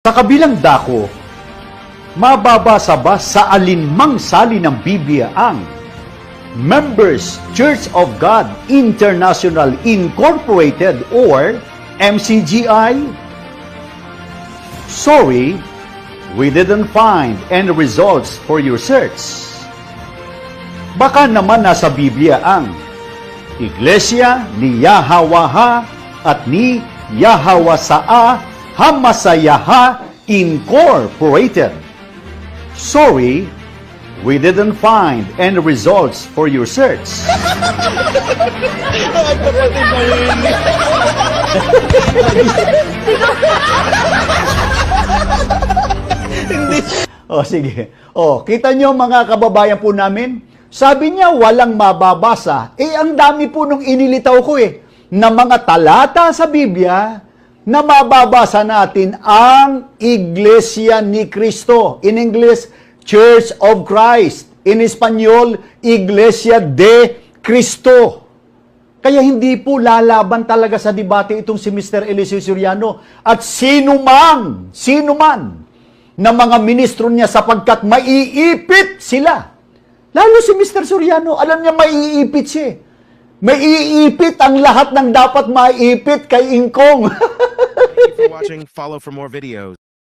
Sa kabilang dako, mababasa ba sa alinmang sali ng Biblia ang Members Church of God International Incorporated or MCGI? Sorry, we didn't find any results for your search. Baka naman nasa Biblia ang Iglesia ni Yahawaha at ni Yahawasaa Hamasayaha Incorporated. Sorry, we didn't find any results for your search. Sige. Kita nyo mga kababayan po namin, sabi niya walang mababasa. Ang dami po nung inilitaw ko na mga talata sa Biblia na mababasa natin ang Iglesia ni Cristo. In English, Church of Christ. In Espanyol, Iglesia de Cristo. Kaya hindi po lalaban talaga sa debate itong si Mr. Eliseo Soriano at sino man na mga ministro niya sapagkat maiipit sila. Lalo si Mr. Soriano, alam niya maiipit siya. Maiipit ang lahat ng dapat maiipit kay Ingkong. Thank you for watching. Follow for more videos.